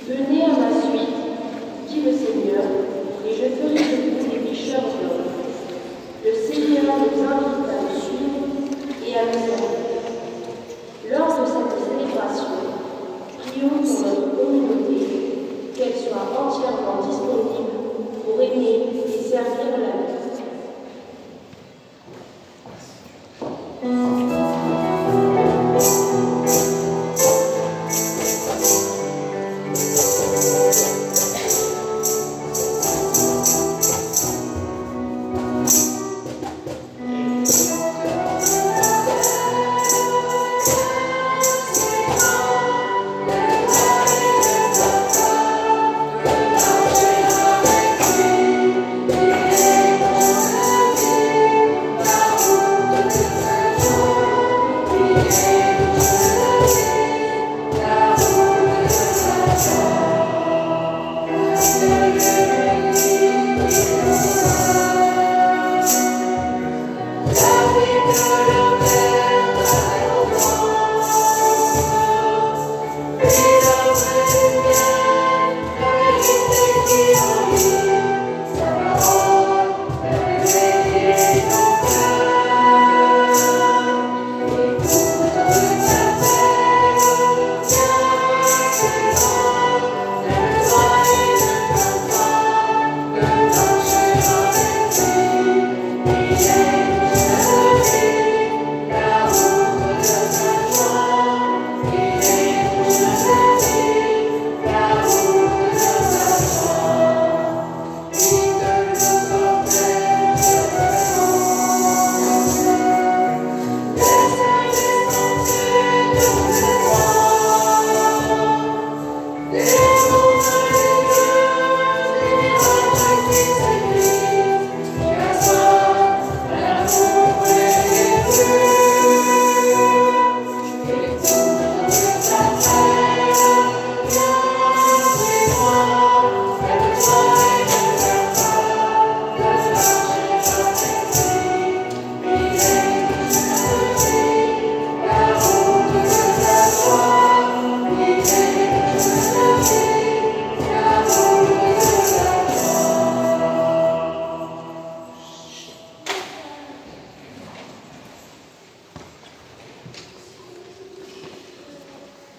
Venez à ma suite, dit le Seigneur, et je ferai de vous des pécheurs d'hommes. Le Seigneur nous invite à le suivre et à le servir. Lors de cette célébration, prions pour notre communauté, qu'elle soit entièrement disponible pour aimer et servir la vie.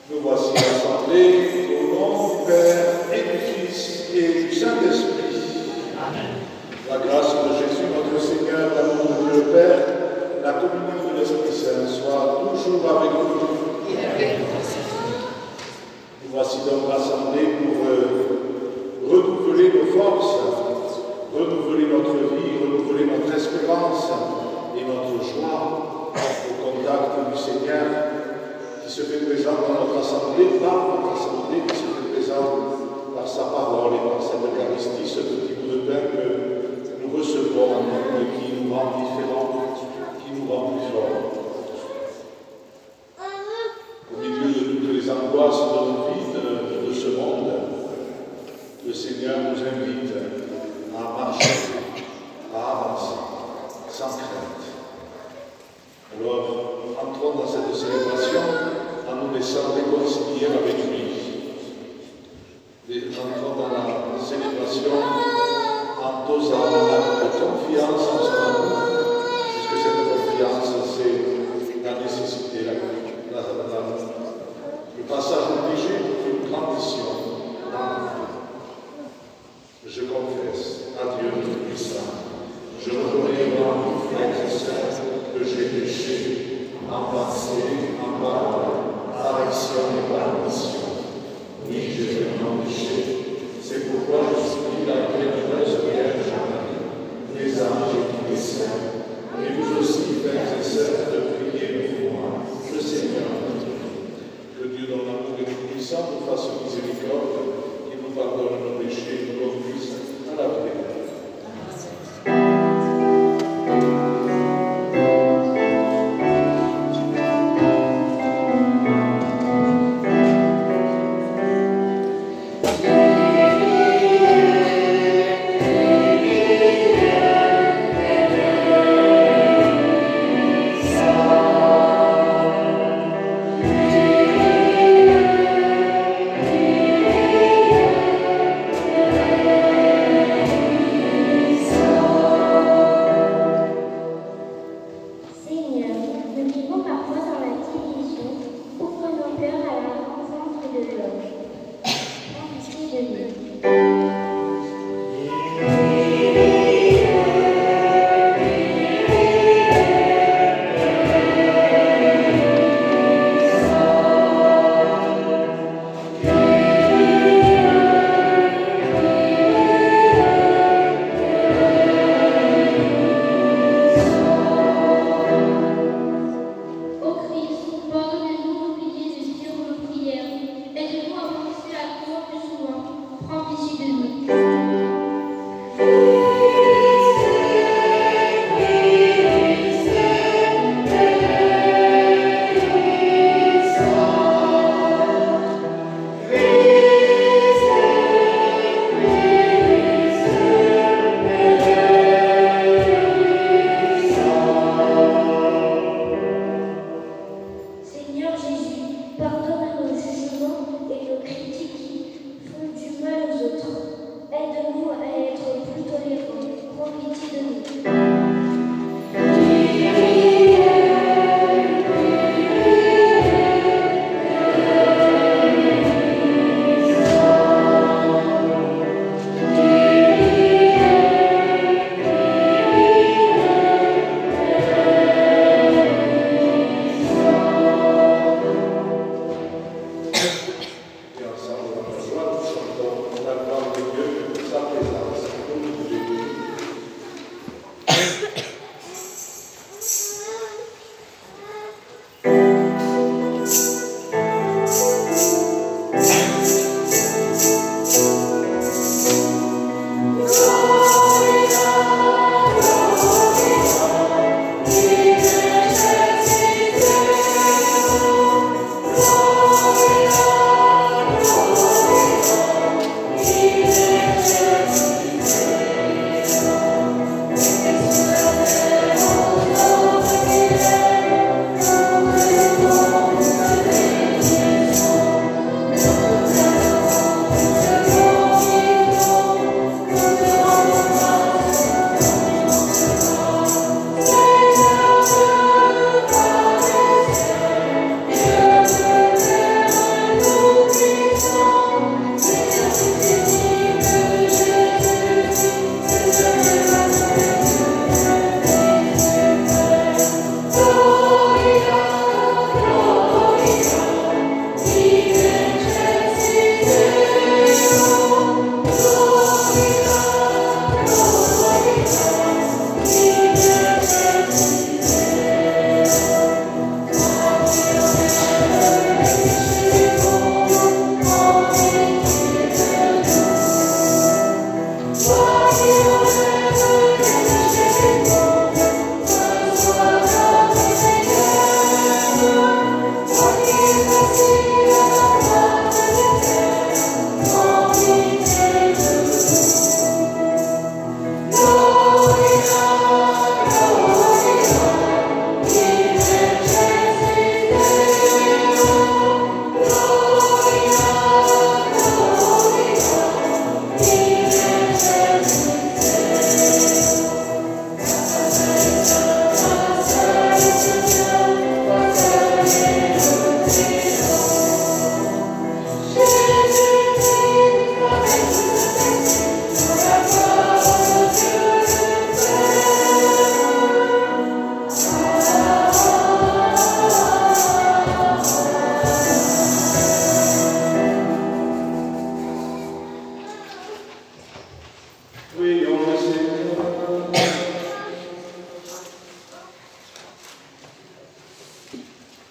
Nous voici rassemblés au nom du Père et du Fils et du Saint-Esprit. Amen. La grâce de Jésus, notre Seigneur, l'amour de Dieu le Père, la communion de l'Esprit Saint soit toujours avec vous. Nous voici donc rassemblés pour renouveler nos forces, renouveler notre vie, renouveler notre espérance et notre joie au contact du Seigneur qui se fait présent dans notre assemblée, par notre assemblée, qui se fait présent par sa parole et par cette Eucharistie, ce petit bout de pain que nous recevons et qui nous rend différents, qui nous rend plus forts. Au milieu de toutes les angoisses de nos vies, de ce monde, le Seigneur nous invite à marcher, à avancer, sans crainte. Alors, entrons dans cette célébration en nous laissant réconcilier avec lui. Entrons dans la célébration en dosant la confiance en son amour, puisque cette confiance, c'est la nécessité, le passage obligé d'une grande mission dans la vie. Je confesse à Dieu Tout-Puissant, je reconnais moi, frères et sœurs, que j'ai péché en pensée, en parole, par action et par omission. Oui, j'ai vraiment péché. C'est pourquoi je supplie la bienheureuse Vierge Marie, les anges et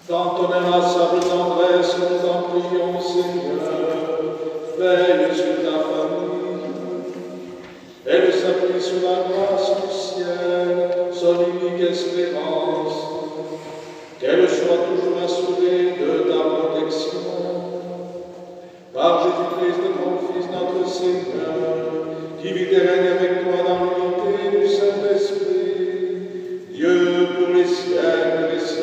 Dans ton inlassable tendresse, nous t'en prions, Seigneur, veille sur ta famille. Elle s'appuie sur la grâce du ciel, son unique espérance. Qu'elle soit toujours assurée de ta protection. Par Jésus-Christ, ton Fils, notre Seigneur, qui vit et règne avec toi dans l'unité du Saint-Esprit, Dieu pour les siècles des siècles.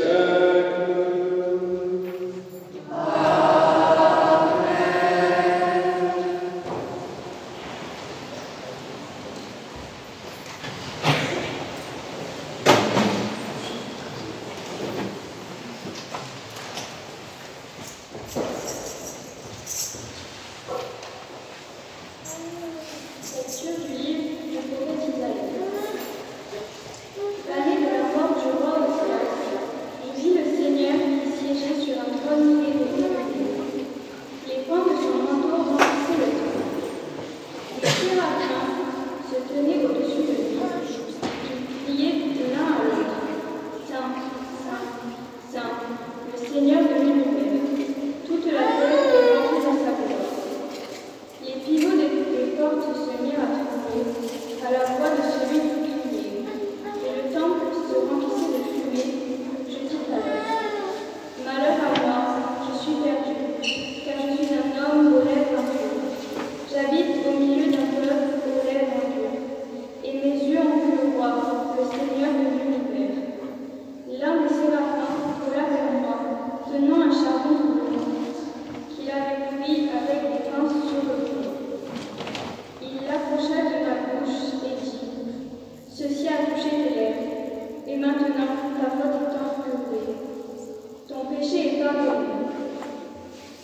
pardonne-nous.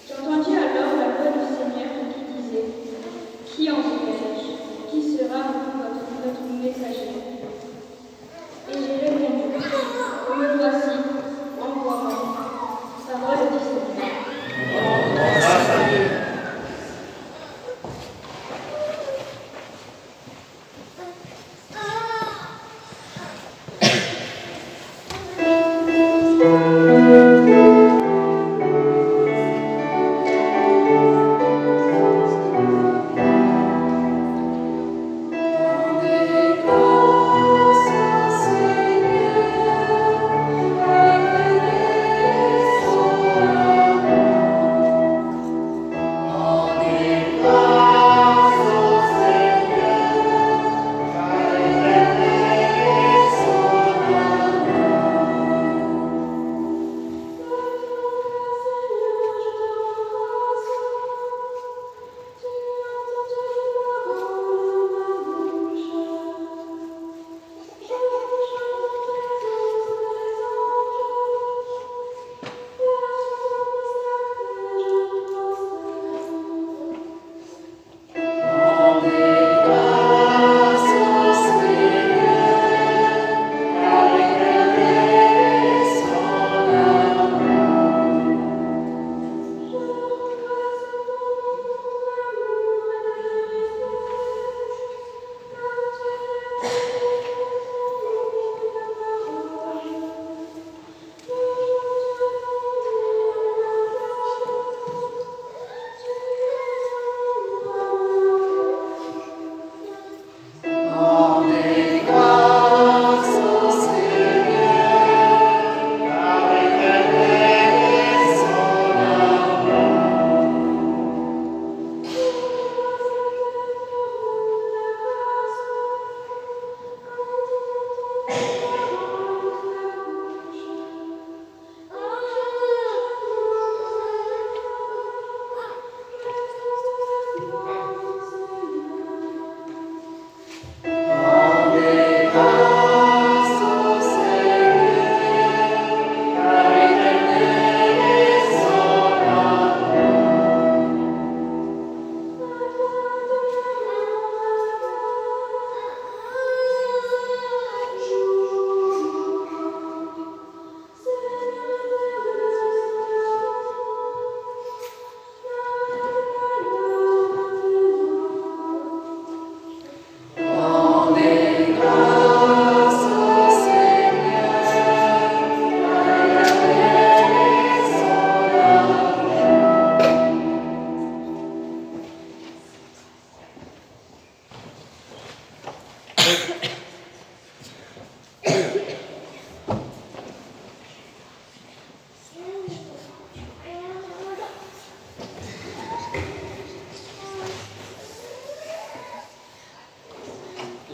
J'entendis alors la voix du Seigneur qui disait, qui enverrai-je? Qui sera notre messager? Et j'ai répondu, me voici, envoie-moi. Parole du Seigneur. Grâce à Dieu.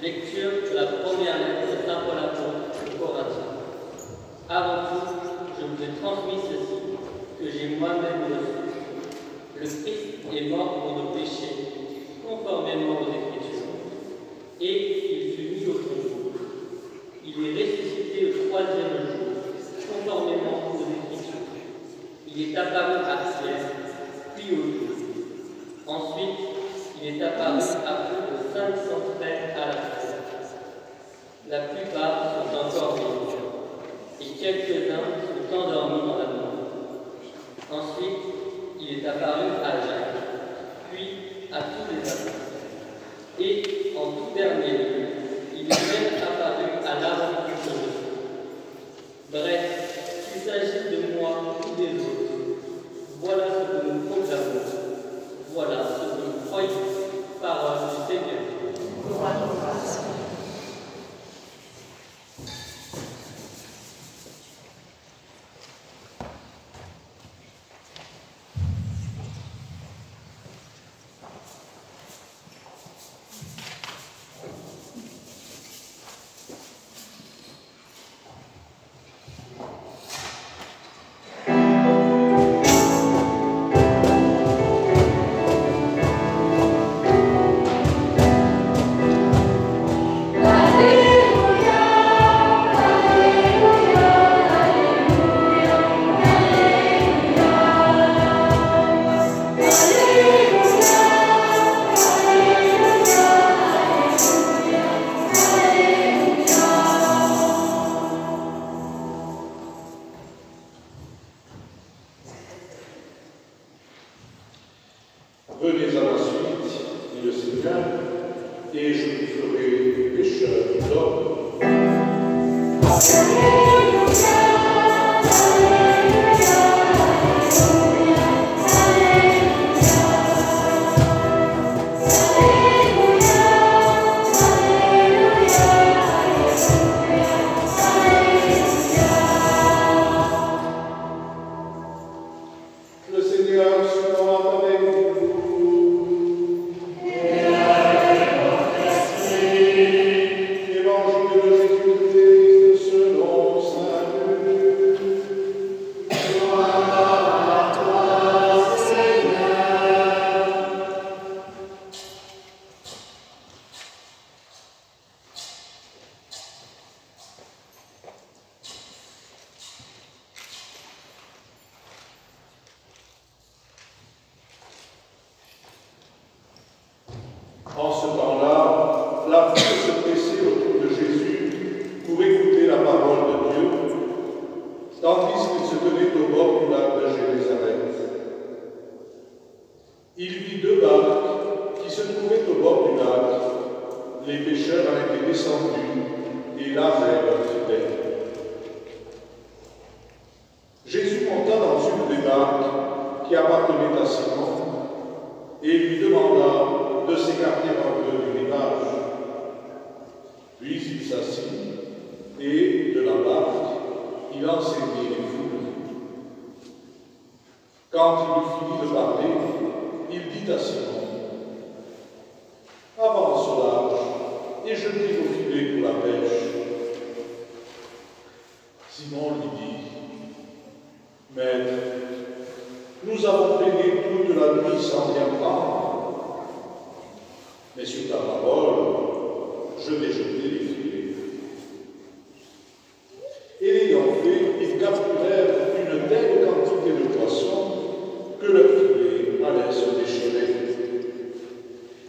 Lecture de la première lettre de Saint Paul apôtre aux Corinthiens. Avant tout, je vous ai transmis ceci, que j'ai moi-même reçu. Le Christ est mort pour nos péchés, conformément aux Écritures, et il fut mis au tombeau. Il est ressuscité au troisième jour, conformément aux Écritures. Il est apparu à Pierre, puis aux Juifs. Ensuite, il est apparu à plus de 500 frères à la fois. La plupart sont encore vivants, et quelques-uns sont endormis dans la mort. Ensuite, il est apparu à Jacques, puis à tous les apôtres. Et, en tout dernier lieu, il est même apparu à l'âme du monde. Bref, qu'il s'agisse de moi ou des autres, voilà ce que nous proclamons. Voilà ce que nous croyons. Parole du Seigneur. Venez à ma suite, dit le Seigneur, et je vous ferai pécheurs d'hommes. En ce temps-là, la foule se pressait autour de Jésus pour écouter la parole de Dieu, tandis qu'il se tenait au bord du lac de Génézareth. Il vit deux barques qui se trouvaient au bord du lac. Les pêcheurs en étaient descendus et lavaient leurs filets. Jésus monta dans une des barques qui appartenait à Simon et lui demanda de s'écarter un peu du rivage. Puis il s'assit et, de la barque, il enseignait les foules. Quand il eut fini de parler, il dit à Simon: « Avance au large et jetez vos filets pour la pêche. » Simon lui dit: « Maître, nous avons peiné toute la nuit sans rien prendre. Mais sur ta parole, je vais jeter les filets. » Et l'ayant fait, ils capturèrent une telle quantité de poissons que leurs filets allaient se déchirer.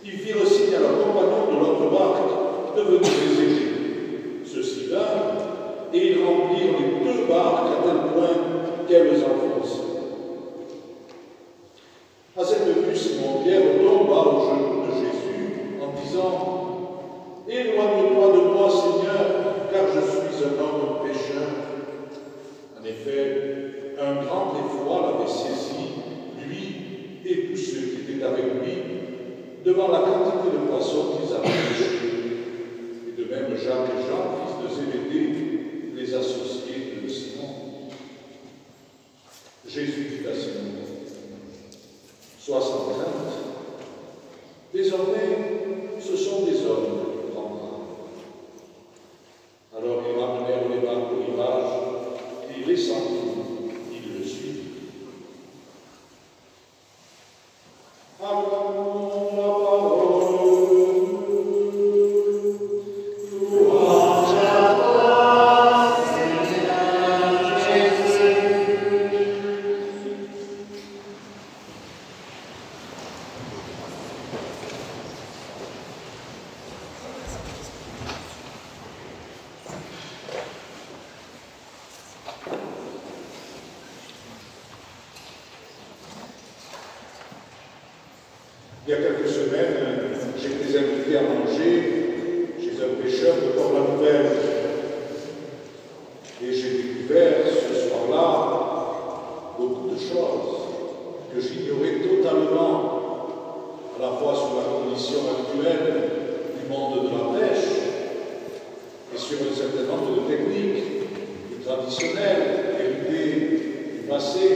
Ils firent signe à leurs compagnons de l'autre barque de venir les aider. Ceux-ci vinrent, et ils remplirent les deux barques à tel point qu'elles enfonçaient. À cette vue, Simon-Pierre tomba aux genoux de Jésus en disant: « Éloigne-toi de moi, Seigneur, car je suis un homme pécheur. » En effet, un grand effroi l'avait saisi, lui et tous ceux qui étaient avec lui, devant la quantité de poissons qu'ils avaient pêchés. Et de même Jacques et Jean, fils de Zébédée, les associés de Simon. Jésus dit à Simon: « Sois sans crainte. Désormais, ce sont des hommes que tu prendras. » Alors ils ramenèrent les barques au rivage, et laissant tout, ils le suivent. Acclamons la parole. Louange à toi, Seigneur Jésus. Il y a quelques semaines, j'étais invité à manger chez un pêcheur de Port-la-Nouvelle. Et j'ai découvert ce soir-là beaucoup de choses que j'ignorais totalement, à la fois sur la condition actuelle du monde de la pêche et sur un certain nombre de techniques traditionnelles, héritées du passé.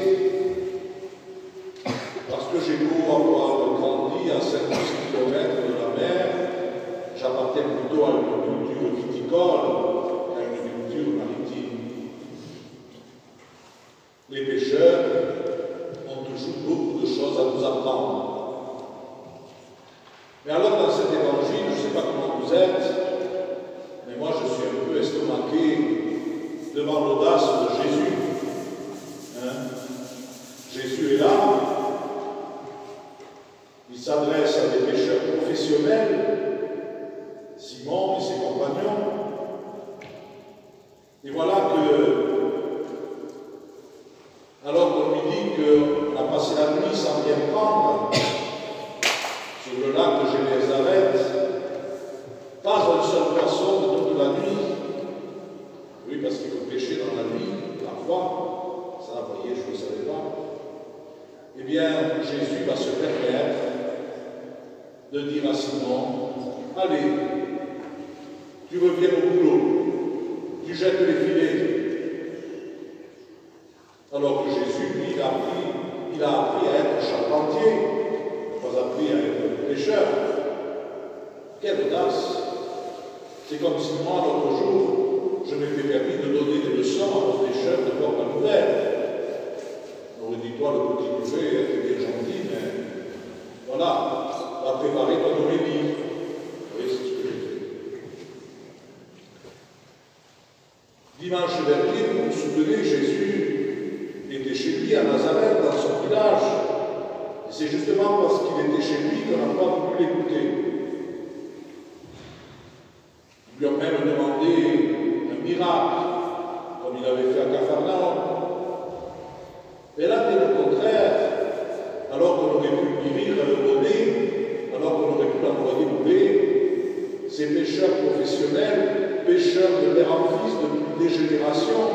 Parce que j'ai beau avoir grandi à 50 km de la mer, j'appartiens plutôt à une culture viticole qu'à une culture maritime. Les pêcheurs ont toujours beaucoup de choses à nous apprendre. Mais alors dans cet évangile, je ne sais pas comment vous êtes, mais moi je suis un peu estomaqué devant l'audace de Jésus. Jésus est là. Il s'adresse à des pêcheurs professionnels, Simon et ses compagnons. Et voilà que, alors qu'on lui dit qu'on a passé la nuit sans rien prendre, bien, Jésus va se permettre de dire à Simon, allez, tu reviens au boulot, tu jettes les filets. Alors que Jésus, lui, il a appris à être charpentier, pas appris à être pêcheur. Quelle audace! C'est comme si moi, l'autre jour, je m'étais permis de donner des leçons à nos pêcheurs de Port à Nouvelle. On aurait dit, toi, le petit curé, t'es bien gentil, mais voilà, va préparer ton homélie. Oui, c'est ce que j'ai fait. Dimanche dernier, vous vous souvenez, Jésus était chez lui à Nazareth, dans son village. Et c'est justement parce qu'il était chez lui qu'on n'a pas voulu l'écouter. Ils lui ont même demandé un miracle, comme il avait fait à Capharnaüm. Mais là, c'est le contraire. Alors qu'on aurait pu lui rire au nez, alors qu'on aurait pu l'envoyer mourir, ces pêcheurs professionnels, pêcheurs de père en fils depuis des générations,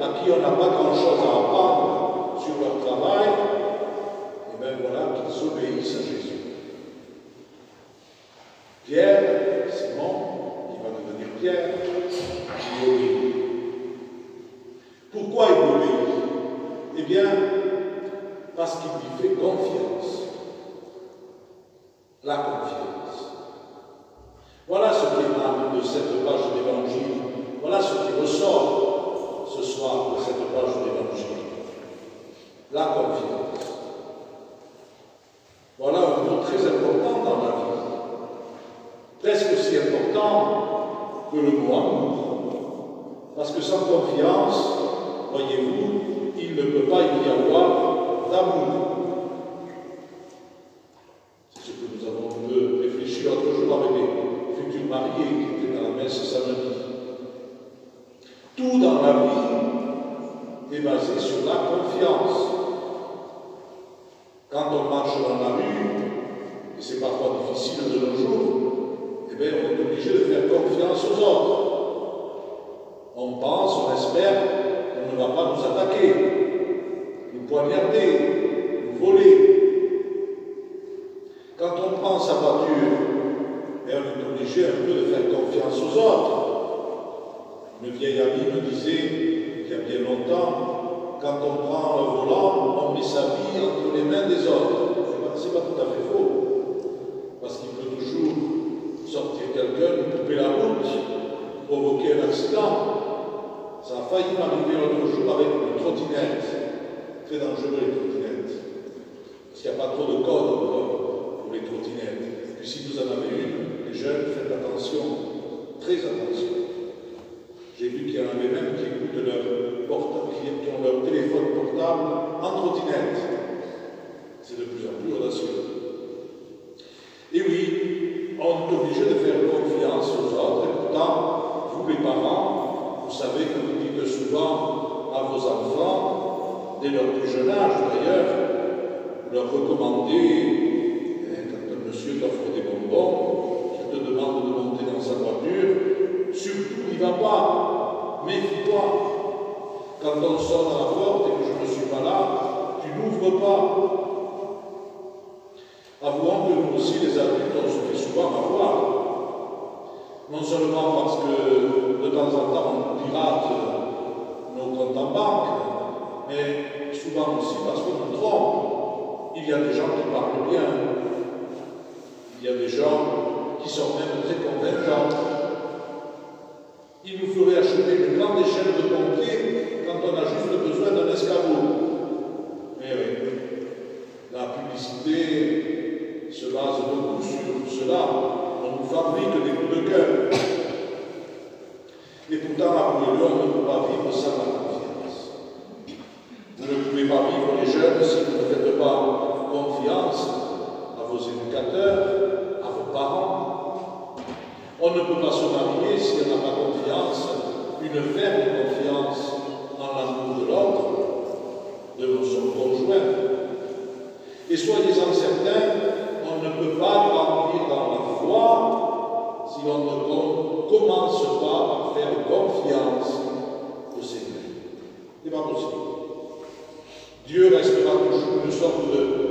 à qui on n'a pas grand-chose à apprendre sur leur travail, et bien voilà qu'ils obéissent à Jésus. Pierre, Simon, qui va devenir Pierre, il obéit. Pourquoi il obéit? Eh bien, parce qu'il lui fait confiance. La confiance. Voilà ce qui émane de cette page d'évangile. Voilà ce qui ressort ce soir de cette page d'évangile. La confiance. Voilà un mot très important dans la vie. Presque aussi important que le mot amour. Parce que sans confiance, voyez-vous, il ne peut pas y avoir d'amour. C'est ce que nous avons réfléchi l'autre jour avec les futurs mariés qui étaient à la messe samedi. Tout dans la vie est basé sur la confiance. Quand on marche dans la rue, et c'est parfois difficile de nos jours, eh bien on est obligé de faire confiance aux autres. On pense, on espère qu'on ne va pas nous attaquer, nous poignarder, nous voler. Quand on prend sa voiture, on est obligé un peu de faire confiance aux autres. Une vieille amie me disait, il y a bien longtemps, quand on prend le volant, on met sa vie entre les mains des autres. C'est pas tout à fait faux, parce qu'il peut toujours sortir quelqu'un, nous couper la route, provoquer un accident. Ça a failli m'arriver l'autre jour avec une trottinette. Très dangereux les trottinettes. Parce qu'il n'y a pas trop de code pour les trottinettes. Et puis si vous en avez une, les jeunes, faites attention, très attention. J'ai vu qu'il y en avait même qui écoutent qui ont leur téléphone portable en trottinette. C'est de plus en plus audacieux. Et oui, on est obligé de faire confiance aux autres. Et pourtant, vous les parents, vous savez que vous dites souvent à vos enfants, dès leur plus jeune âge d'ailleurs, vous leur recommandez, quand un monsieur t'offre des bonbons, qu'il te demande de monter dans sa voiture, surtout n'y va pas, méfie-toi. Quand on sonne à la porte et que je ne suis pas là, tu n'ouvres pas. Avouons que nous aussi, les adultes, on se fait souvent avoir. Non seulement parce que de temps en temps on pirate nos comptes en banque, mais souvent aussi parce qu'on nous trompe. Il y a des gens qui parlent bien. Il y a des gens qui sont même très convaincants. Il nous ferait acheter une grande échelle de pompiers quand on a juste besoin d'un escabeau. Mais oui, la publicité se base beaucoup sur cela. On nous fabrique des coups de cœur. Et pourtant, avouez-le, on ne peut pas vivre sans la confiance. Vous ne pouvez pas vivre, les jeunes, si vous ne faites pas confiance à vos éducateurs, à vos parents. On ne peut pas se marier si on n'a pas confiance, une ferme confiance en l'amour de l'autre, de son conjoint. Et soyez-en certains, on ne peut pas grandir dans la foi si on ne commence pas par faire confiance au Seigneur. Ce n'est pas possible. Dieu restera toujours une sorte de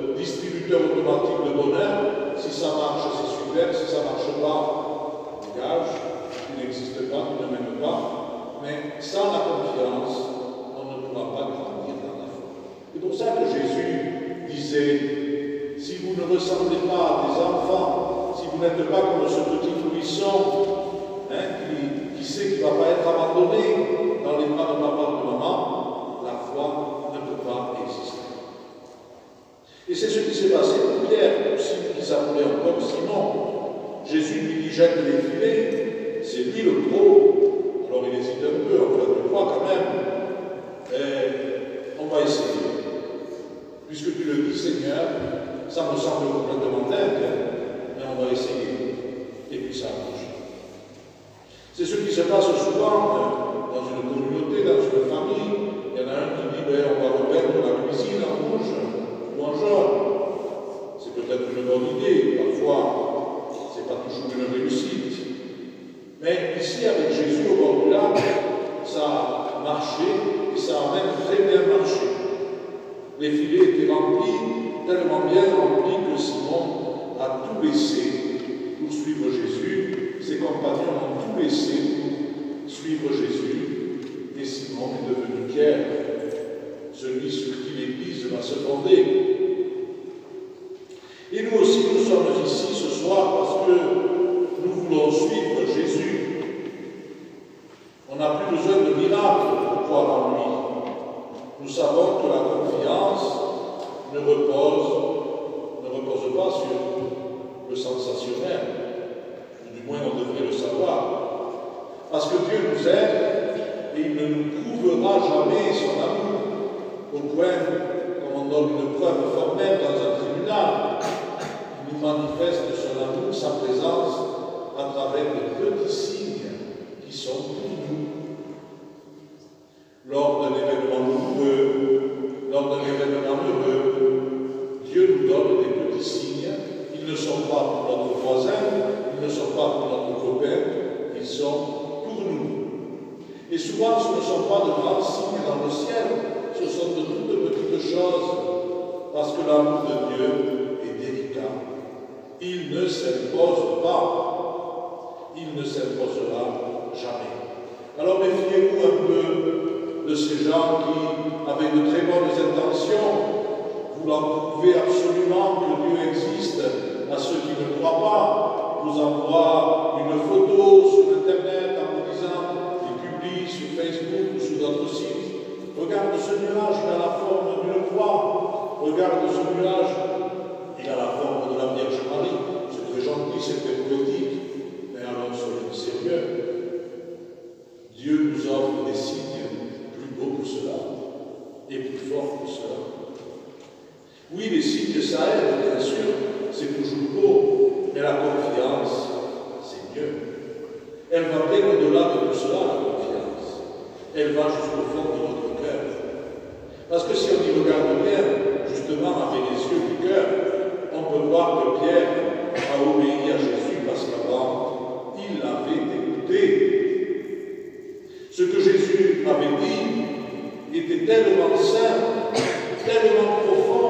disait, si vous ne ressemblez pas à des enfants, si vous n'êtes pas comme ce petit nourrisson, qui sait qu'il ne va pas être abandonné dans les bras de papa ou de maman, la foi ne peut pas exister. Et c'est ce qui s'est passé pour Pierre, aussi, qui s'appelait encore Simon. Jésus lui dit, jette les filets, c'est lui le pro. Alors il hésite un peu, enfin tu crois quand même. Et on va essayer. Puisque tu le dis, Seigneur, ça me semble complètement dingue, mais on va essayer. Et puis ça marche. C'est ce qui se passe souvent dans une communauté, dans une famille. Il y en a un qui dit, ben, on va repeindre la cuisine en rouge ou en jaune. C'est peut-être une bonne idée, parfois, c'est pas toujours une réussite. Mais ici, avec Jésus au bord du lac, ça a marché et ça a même très bien marché. Les filets étaient remplis, tellement bien remplis que Simon a tout laissé pour suivre Jésus. Ses compagnons ont tout laissé pour suivre Jésus. Et Simon est devenu Pierre, celui sur qui l'Église va se fonder. Et nous aussi, nous sommes ici ce soir parce que nous voulons suivre Jésus. On n'a plus besoin de miracles pour croire en lui. Nous savons que la confiance ne repose pas sur le sensationnel. Du moins, on devrait le savoir. Parce que Dieu nous aime et il ne nous prouvera jamais son amour au point, comme on donne une preuve formelle dans un tribunal, il nous manifeste son amour, sa présence, à travers de petits signes qui sont pour nous. Lors d'un événement heureux, Dieu nous donne des petits signes. Ils ne sont pas pour notre voisin, ils ne sont pas pour notre copain, ils sont pour nous. Et souvent, ce ne sont pas de grands signes dans le ciel, ce sont de toutes petites choses, parce que l'amour de Dieu est délicat. Il ne s'impose pas. Il ne s'imposera jamais. Alors méfiez-vous un peu de ces gens qui, avec de très bonnes intentions, voulant prouver absolument que Dieu existe à ceux qui ne croient pas, vous envoient une photo sur Internet en vous disant, ils publient sur Facebook ou sur d'autres sites, regarde ce nuage, il a la forme d'une croix, regarde ce nuage, il a la forme de la Vierge Marie. C'est très gentil, c'est très poétique, mais alors soyons sérieux. Dieu nous offre des signes plus beaux que cela et plus forts que cela. Oui, les signes, ça aide, bien sûr, c'est toujours beau, mais la confiance, c'est mieux. Elle va bien au-delà de tout cela, la confiance. Elle va jusqu'au fond de notre cœur. Parce que si on y regarde bien, justement, avec les yeux du cœur, on peut voir que Pierre a obéi à Jésus parce qu'avant, il l'avait écouté. Ce que Jésus avait dit était tellement simple, tellement profond,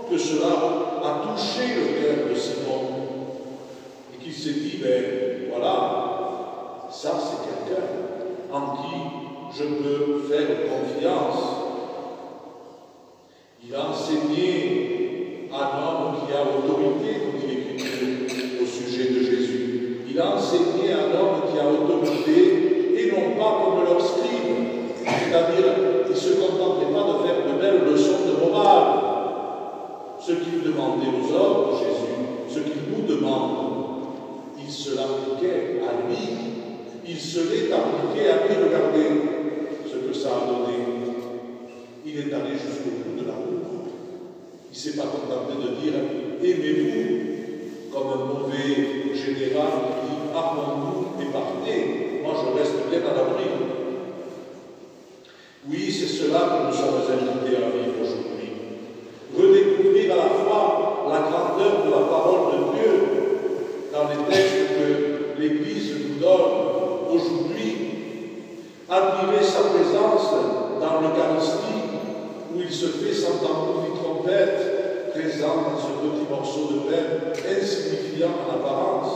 que cela a touché le cœur de Simon. Et qu'il s'est dit, ben voilà, ça c'est quelqu'un en qui je peux faire confiance. Il a enseigné à un homme qui a autorité, comme dit l'Écriture au sujet de Jésus. Il a enseigné à un homme qui a autorité, et non pas comme leurs scribes, c'est-à-dire qu'ils ne se contentaient pas de faire de belles leçons de morale. Ce qu'il demandait aux hommes, Jésus, ce qu'il nous demande, il se l'appliquait à lui. Il se l'est appliqué à lui. Regardez ce que ça a donné. Il est allé jusqu'au bout de l'amour. Il ne s'est pas contenté de dire « aimez-vous » comme un mauvais général qui dit « armons-nous et partez, moi je reste bien à l'abri ». Oui, c'est cela que nous sommes invités à vivre aujourd'hui. Redécouvrir à la fois la grandeur de la parole de Dieu dans les textes que l'Église nous donne aujourd'hui, admirer sa présence dans l'Eucharistie où il se fait sans tambour ni trompette, présent dans ce petit morceau de pain, insignifiant en apparence,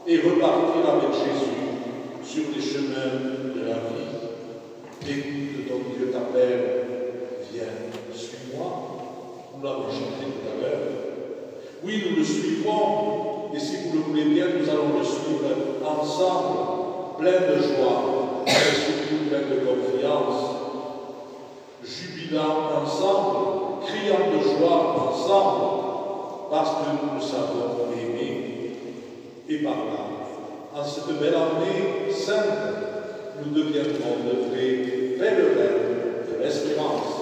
et repartir avec Jésus sur les chemins de la vie. Écoute, ton Dieu t'appelle, viens, suis-moi. Nous l'avons chanté tout à l'heure. Oui, nous le suivrons, et si vous le voulez bien, nous allons le suivre ensemble, plein de joie, mais surtout plein de confiance, jubilant ensemble, criant de joie ensemble, parce que nous nous savons aimés. Et par là, en cette belle année sainte, nous deviendrons de vrais pèlerins de l'espérance.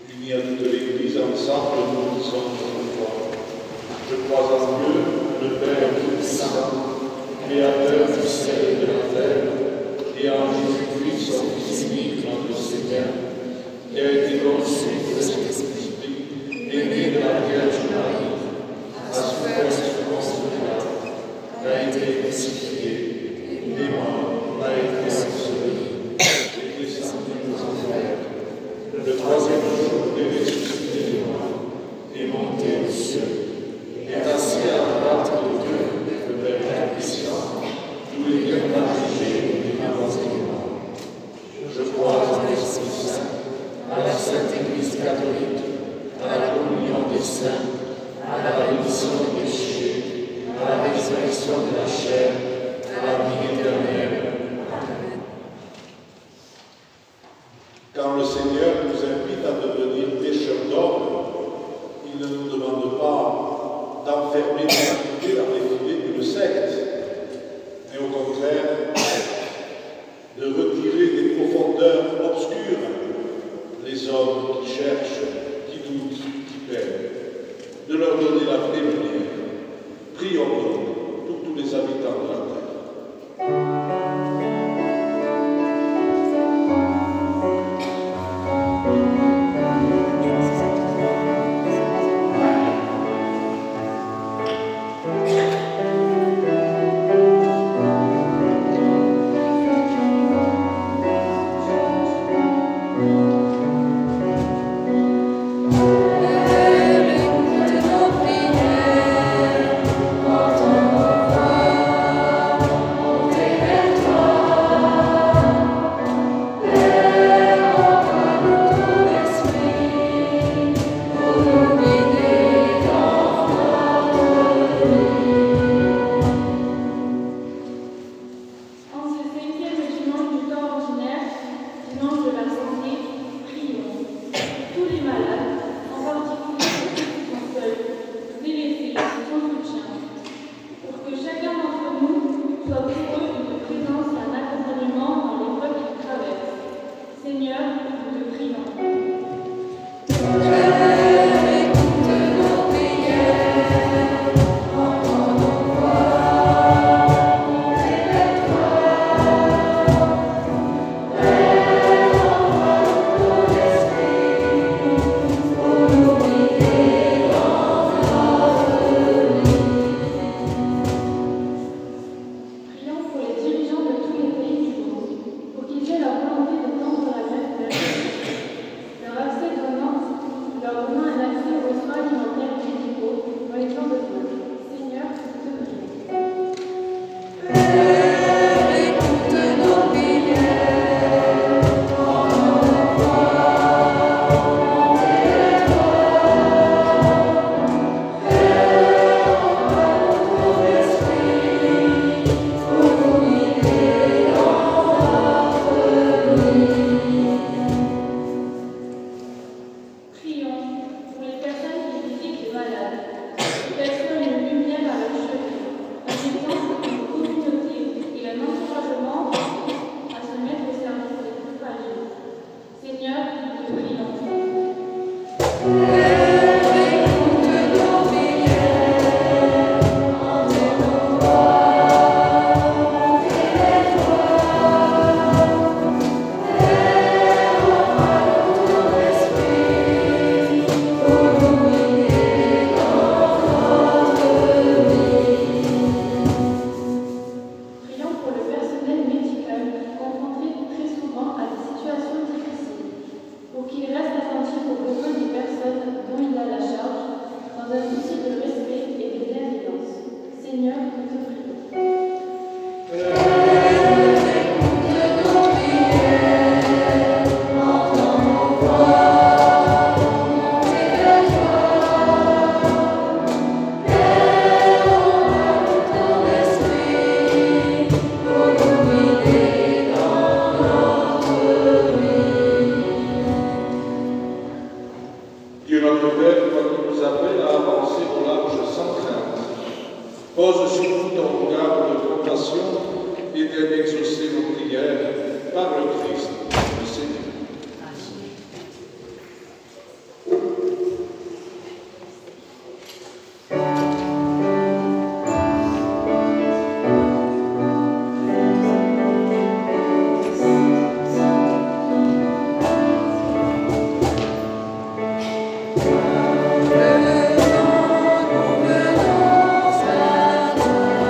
Unis à toute l'Église, ensemble, nous disons notre foi. Je crois en Dieu, le Père Tout-Puissant, Créateur du ciel et de la terre, et en Jésus-Christ, son Fils unique, notre Seigneur, qui a été conçu de l'Esprit, et né de la Vierge Marie, a souffert sous Ponce Pilate, a été crucifié, est mort, a été enseveli, est descendu aux enfers. Le troisième jour est ressuscité des morts, est monté au ciel, est assis à la droite de Dieu, le Père Tout-Puissant, d'où il viendra juger les vivants et les morts. Je crois en l'Esprit Saint, à la Sainte Église catholique, à la communion des saints, à la rémission des péchés, à la résurrection de la chair, à la vie éternelle. Amen. Quand le Seigneur nous invite à devenir pécheurs d'hommes, il ne nous demande pas d'enfermer l'humanité dans les filets d'une secte, mais au contraire, de retirer des profondeurs obscures les hommes qui cherchent, qui doutent, qui peinent, de leur donner la vraie lumière. Prions pour tous les habitants de la terre. Seigneur, nous te prions. Pose sur nous ton regard de compassion et viens exaucer nos prières par le Christ, le Seigneur. Nous venons à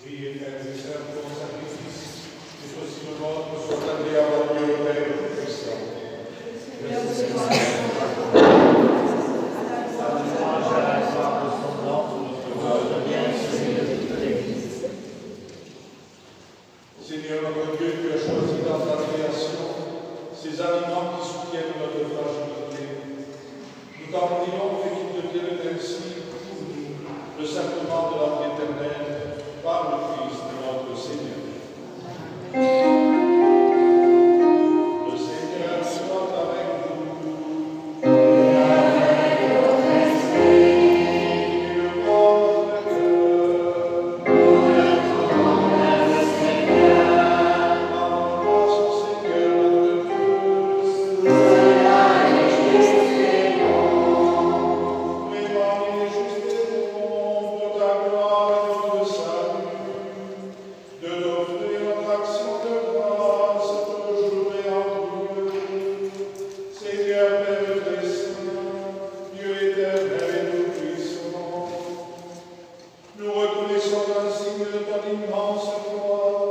Priez, frères et sœurs, que mon sacrifice, et aussi le vôtre, soit agréable à Dieu le Père Tout-Puissant. Seigneur notre Dieu, tu as choisi dans ta création ces aliments qui soutiennent notre fragilité. Nous t'en prions, fais qu'il devienne ainsi pour nous le sacrement de la vie éternelle par le Christ notre Seigneur. Le Seigneur soit avec vous. Et avec votre esprit. Le votre cœur. Nous le trouvons vers le Seigneur. Grâce au Seigneur notre Dieu. Cela est juste et bon. Mais parmi les justes et bons, pour ta gloire et notre salut, de t'offrir notre action de grâce toujours et en Dieu. Seigneur Père très saint, Dieu éternel et tout-puissant, nous reconnaissons ainsi de ton immense gloire,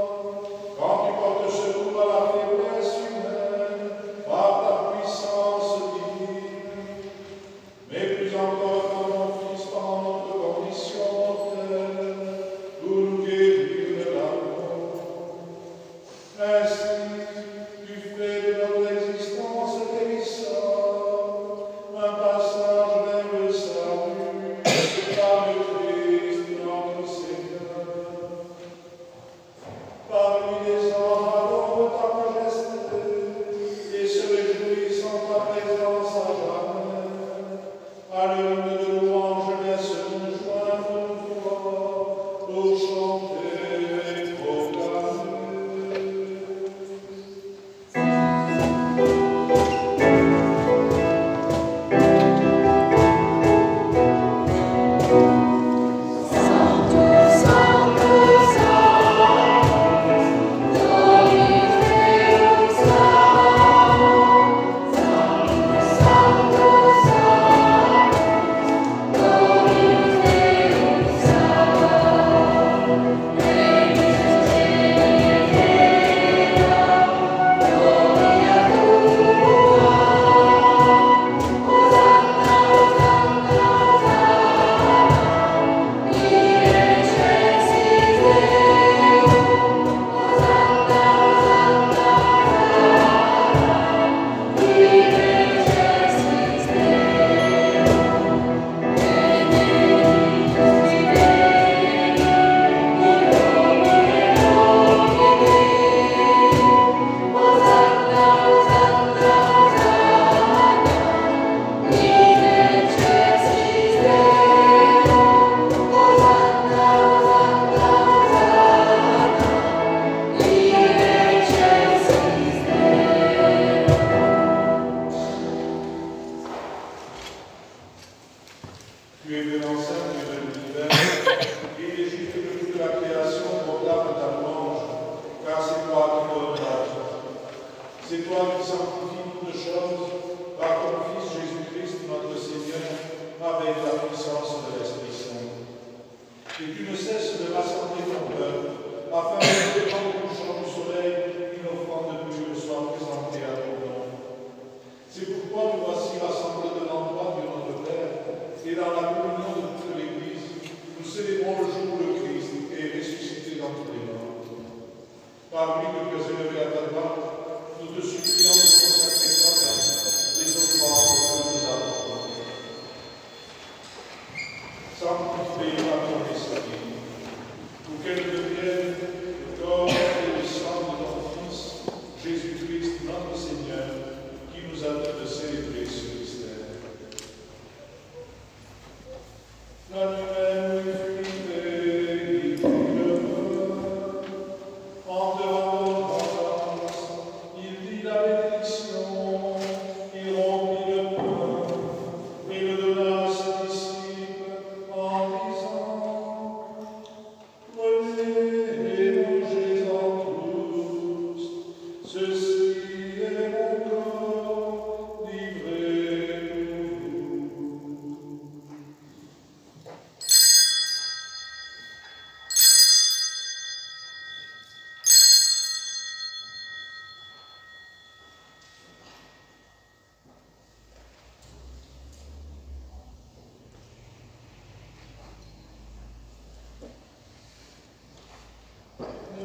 quand tu portes secours à la faiblesse humaine par ta puissance divine, mais plus encore quand ton Fils prend notre condition mortelle pour nous guérir de la mort. Ainsi, tu fais de notre existence périssable un passage vers le salut par le Christ notre Seigneur. Par lui les anges adorent ta majesté et se réjouissent en ta présence à jamais. À l'hymne de louange, laisse-nous joindre nos voix pour chanter et proclamer. Tu es venu enceinte de l'univers, et les justes de toute la création proclament ta louange, car c'est toi qui donnes la vie. C'est toi qui sanctifies toutes choses par ton Fils Jésus-Christ, notre Seigneur, avec la puissance de l'Esprit Saint. Et tu ne cesses de rassembler ton peuple, afin que dans le couchant du soleil, une offrande pure soit présentée à ton nom. C'est pourquoi nous voici rassemblés devant toi, Dieu notre Père, et dans la communion de toute l'Église, nous célébrons le jour où le Christ est ressuscité d'entre les morts. Par lui que tu as élevé à ta droite, nous te supplions de consacrer toi-même les offrandes que nous apportons. Sanctifié par ton esprit,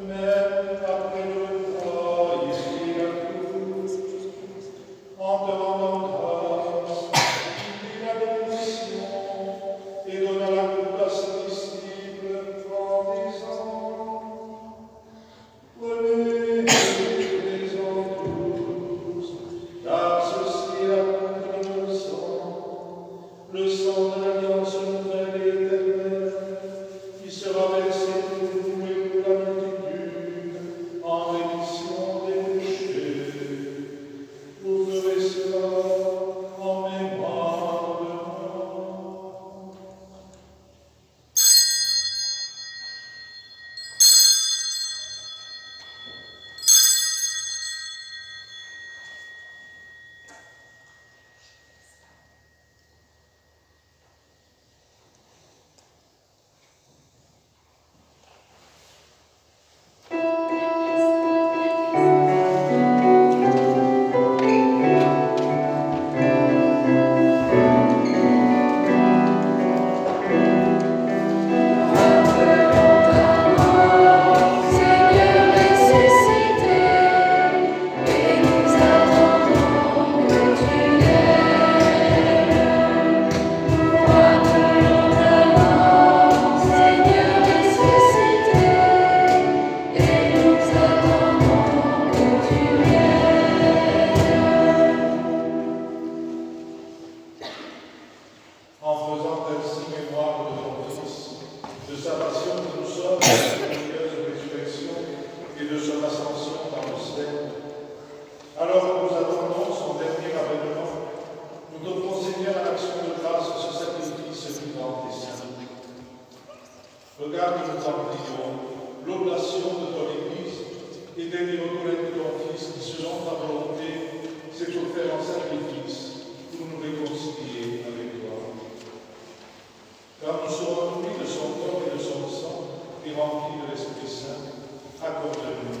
même après le croix ici à tous, en te rendant grâce, il la bénédiction et donna la coupe à ses disciples en disant, prenez et prenez-en tous, car ceci est la coupe de mon sang, le sang de l'alliance nouvelle et éternelle, qui sera versé pour vous et pour la multitude en rémission des péchés. Vous ferez cela en mémoire de moi. En faisant ainsi mémoire de ton Fils, de sa passion que nous sommes, de sa glorieuse résurrection et de son ascension dans le ciel. Alors que nous attendons son dernier avènement, nous t'offrons, Seigneur, à l'action de grâce ce sacrifice vivant et saint. Regarde, nous t'en prions, l'oblation de ton Église et daigne reconnaître ton Fils qui, selon ta volonté, s'est offert en sacrifice pour nous réconcilier avec toi. Car nous serons nourris de son corps et de son sang et remplis de l'Esprit Saint, accorde-nous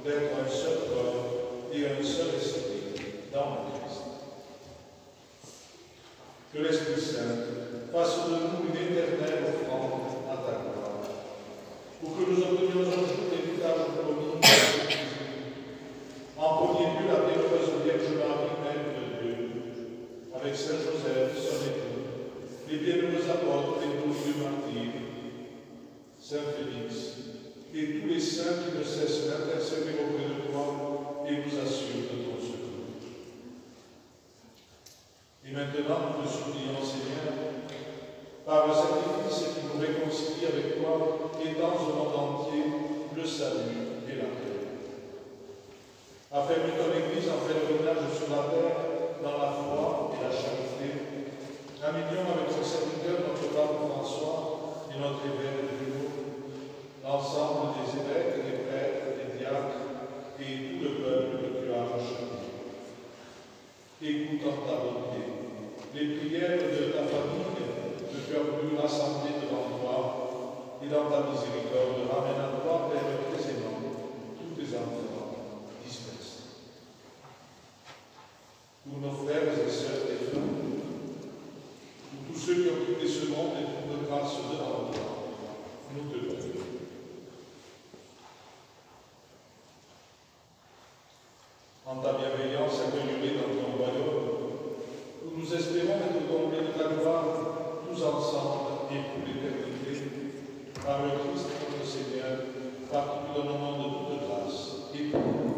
d'être un seul corps et un seul esprit dans le Christ. Que l'Esprit Saint fasse de nous une éternelle offrande à ta gloire, pour que nous obtenions un jour l'héritage promis en premier lieu la bienheureuse Vierge Marie, Mère de Dieu, avec Saint Joseph, son époux, les bienheureux apôtres et glorieux martyrs, Saint Félix, et tous les saints qui ne cessent d'intercéder auprès de toi et nous assurent de ton secours. Et maintenant, nous te supplions, Seigneur, par le sacrifice qui nous réconcilie avec toi, étends au monde entier le salut et la paix. Affermis ton Église en pèlerinage sur la terre, dans la foi et la charité, en union avec son serviteur, notre pape François et notre évêque Bruno, l'ensemble des évêques, des prêtres, des diacres et tout le peuple que tu as racheté. Écoute en ta bonté les prières de ta famille que tu as voulu rassembler devant toi et dans ta miséricorde, ramène à toi, Père très aimant, tous tes enfants dispersés. Pour nos frères et sœurs et femmes, pour tous ceux qui ont quitté ce monde et trouvent grâce devant toi, nous te prions. En ta bienveillance, accueille-les dans ton royaume, où nous espérons être comblés de ta gloire, tous ensemble et pour l'éternité, par le Christ notre Seigneur, par qui nous donnons de toute grâce et pour nous.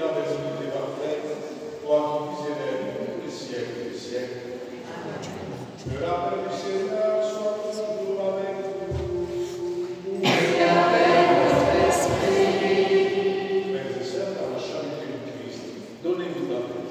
dans les unités parfaites, toi qui vis et règnes pour les siècles des siècles. Que la paix du Seigneur soit toujours avec vous. Et avec votre esprit. Frères et sœurs, dans la charité du Christ, donnez-nous la paix.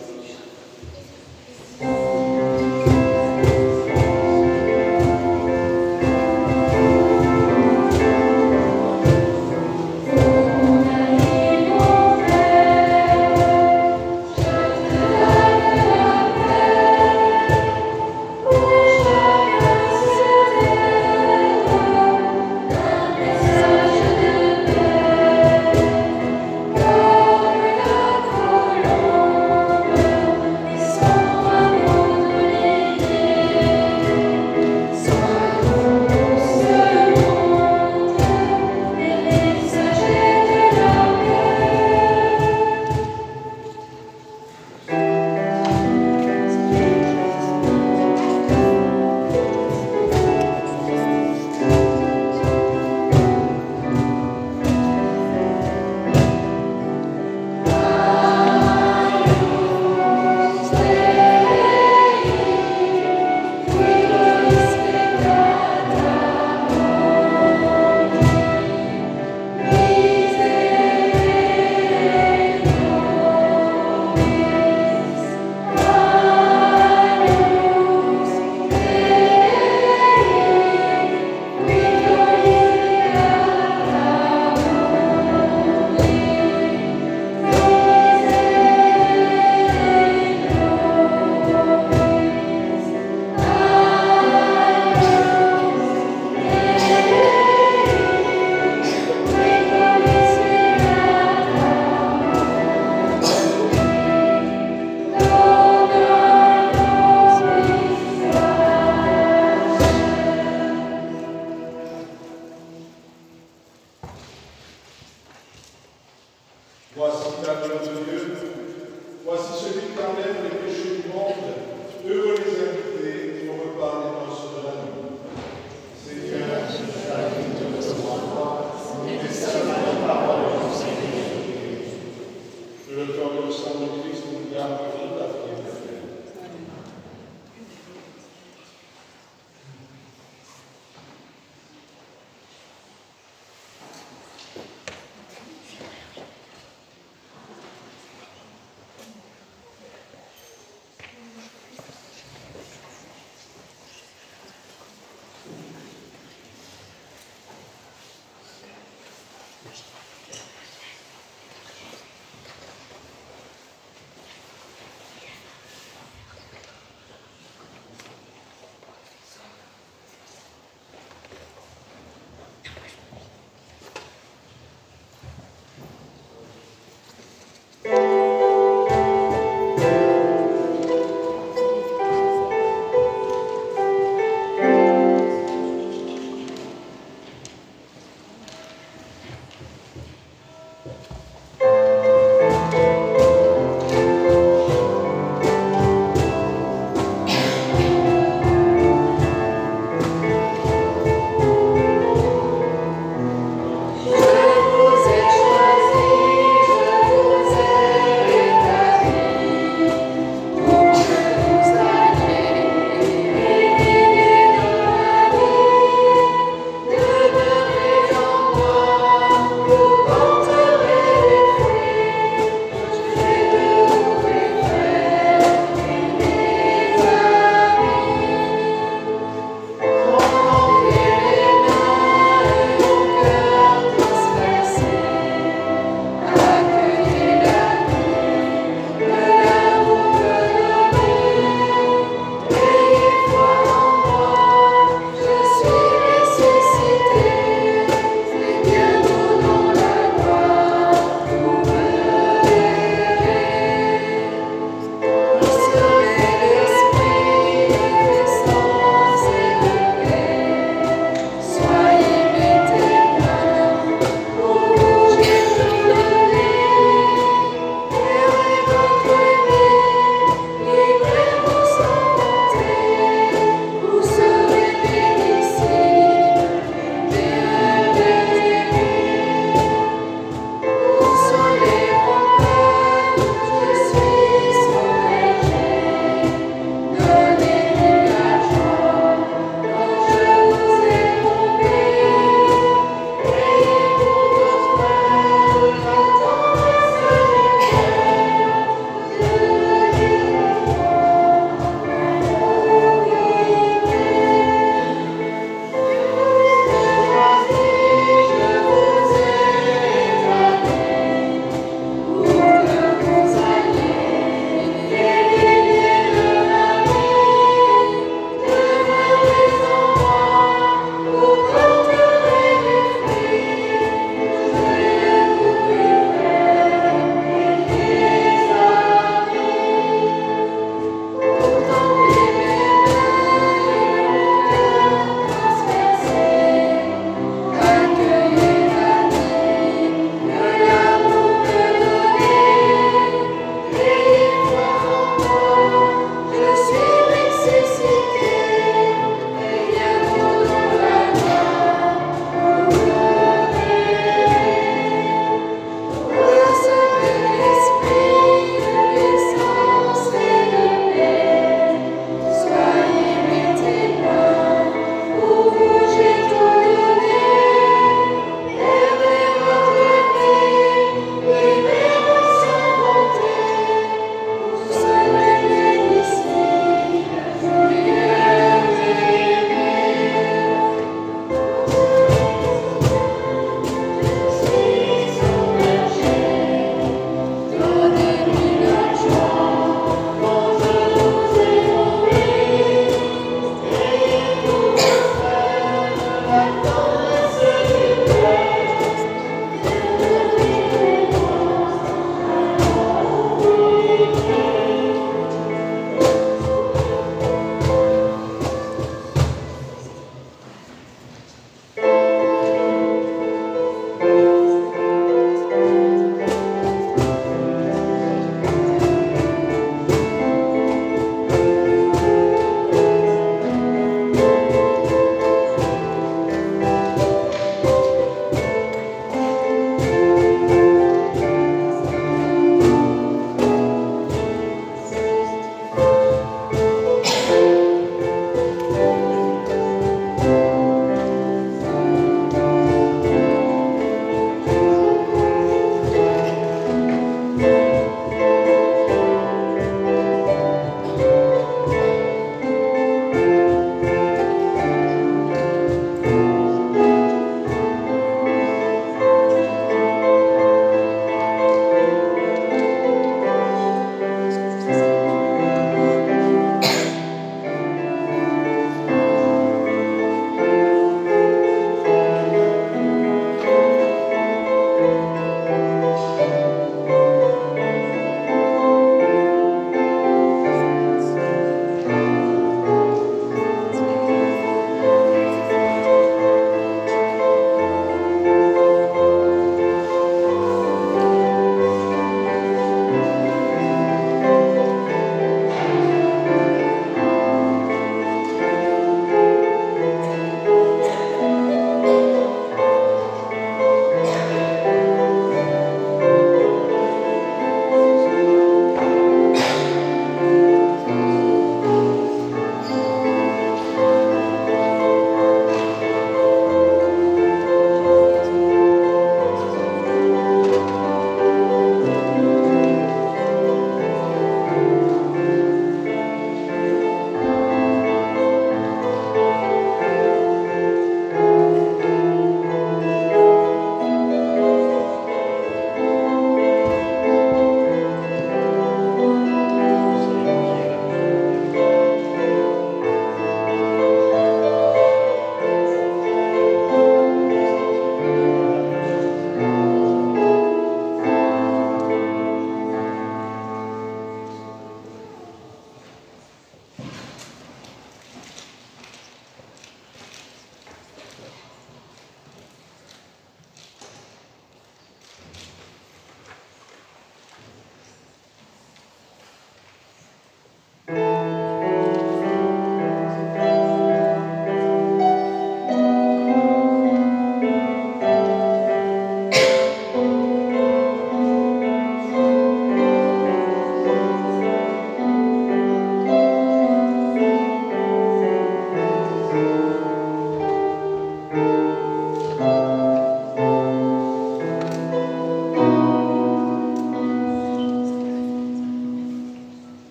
Voici l'agneau de Dieu, voici celui qui enlève les péchés du monde. Heureux les invités au repas des noces de l'agneau. Seigneur, je t'invite de recevoir et de servir la parole du Seigneur. Que le corps et le sang de Christ nous garde toute la vie éternelle.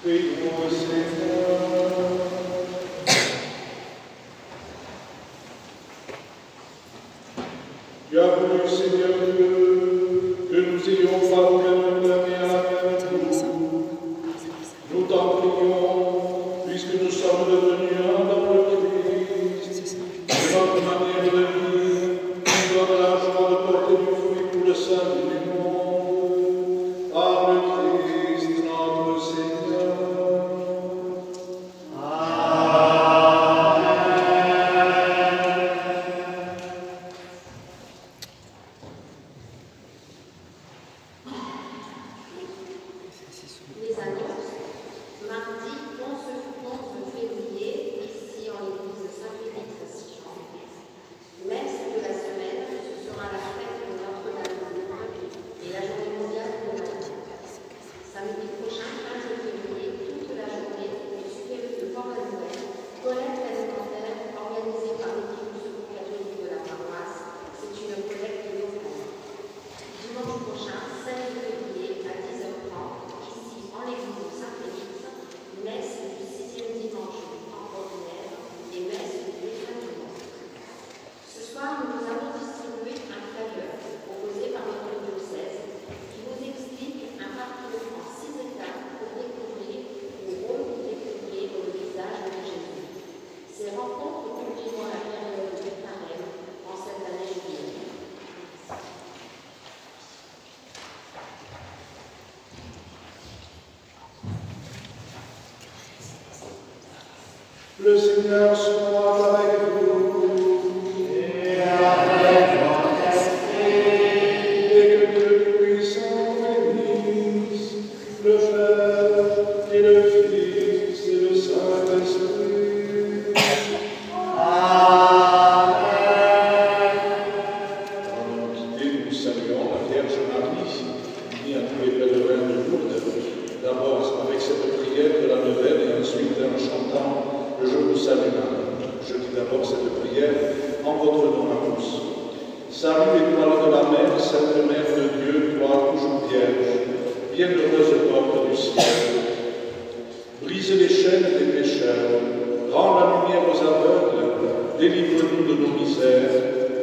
Prions le Seigneur. Tu as voulu, Seigneur Dieu, que nous ayons pardon de la mer avec nous. Nous t'en prions, puisque nous sommes devenus un dans le Christ. De notre manière de vivre, nous donne la joie de porter du fruit pour le salut du monde. Par le Christ, notre Seigneur. Les annonces. Mardi 11 février, ici en l'église Saint-Félix-Sichon. Messe de la semaine, ce sera la fête de Notre-Dame et la journée mondiale de la Marie. Samedi prochain, 15 février, toute la journée, au super de Port-la-Noël, collecte alimentaire organisée par l'équipe du Secours catholique de la paroisse. C'est une collecte locale. Dimanche prochain, 16 février, à 10h30, ici en l'église de Saint-Félix, messe du 6e dimanche du temps ordinaire et messe du défraiement. Ce soir, nous avons distribué un flyer proposé par notre diocèse qui vous explique un parcours en 6 étapes pour découvrir le rôle du découvrir dans le visage de Jésus. Ces rencontres continueront la période du carême en cette année juillet. Le Seigneur soit avec vous. Et avec votre esprit. Et que Dieu puissant bénisse le Père et le Fils et le Saint-Esprit. Amen. Avant de nous quitter, nous saluons la Vierge Marie, unie à tous les pèlerins de Lourdes. D'abord avec cette prière de la neuvaine et ensuite en chantant Je vous salue Marie. Je dis d'abord cette prière en votre nom à tous. Salut étoile de la mer, Sainte Mère de Dieu, toi toujours vierge, bienheureuse porte du ciel. Brise les chaînes des pécheurs, rends la lumière aux aveugles, délivre-nous de nos misères,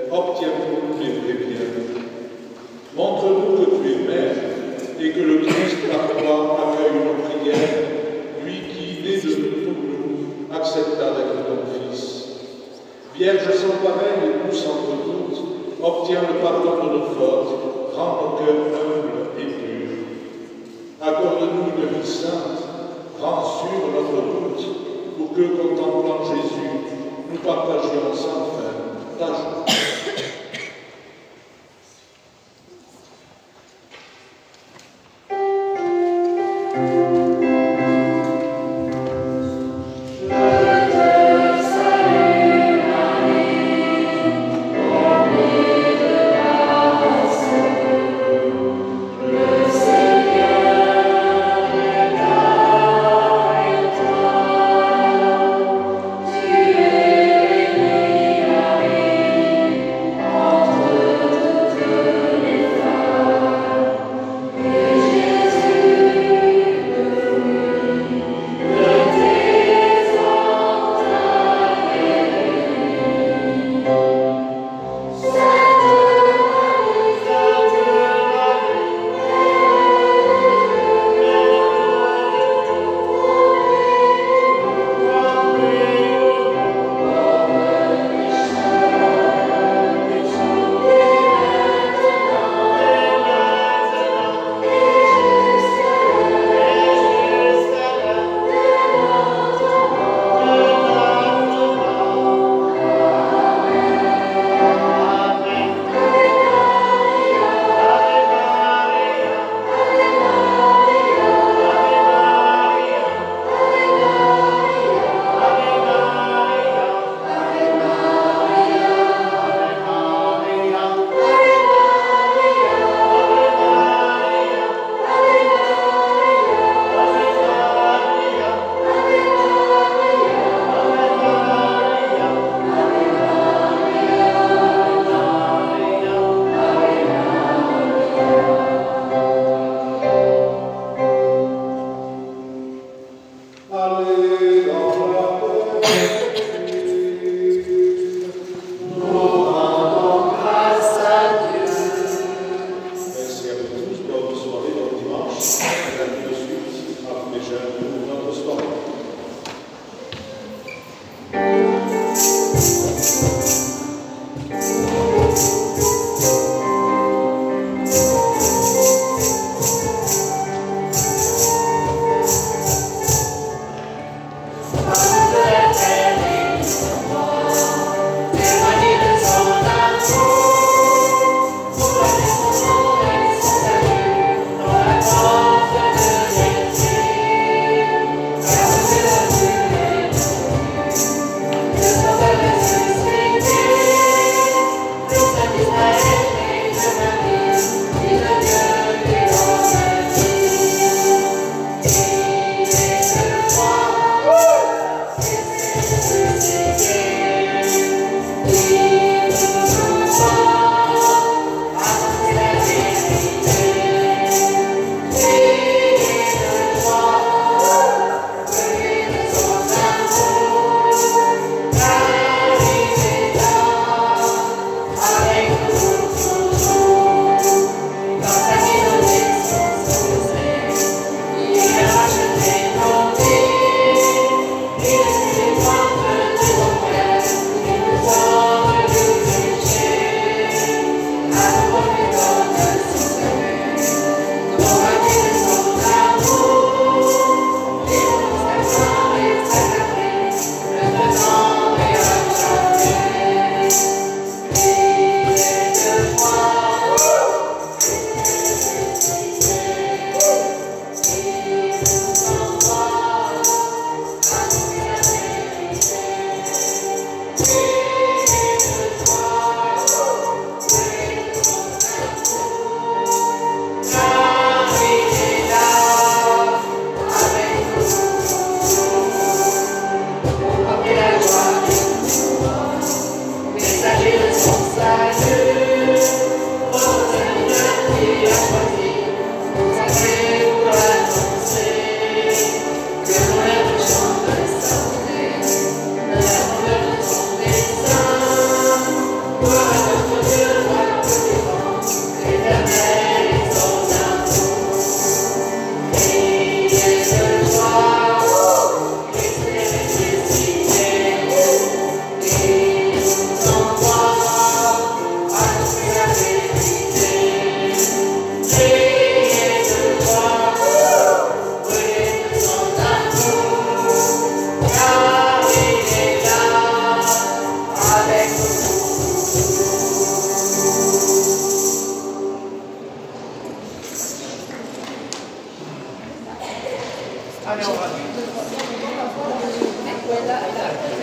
obtiens-nous les vrais biens. Montre-nous que tu es Mère et que le Christ par toi accueille nos prières, lui qui, né de nous, accepta d'être ton Fils. Vierge sans pareil et douce entre toutes, obtiens le pardon de nos fautes, rends nos cœurs humbles et purs. Accorde-nous une vie sainte, rends sûre notre route, pour que, contemplant Jésus, nous partagions sans fin ta joie. jeunes pour notre sport.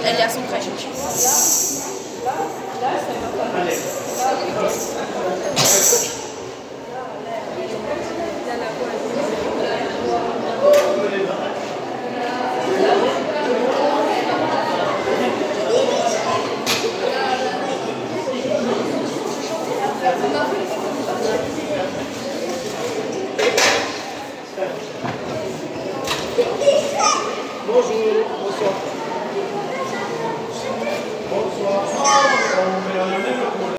Elle est à son prêt. Là, ça va pas. Allez.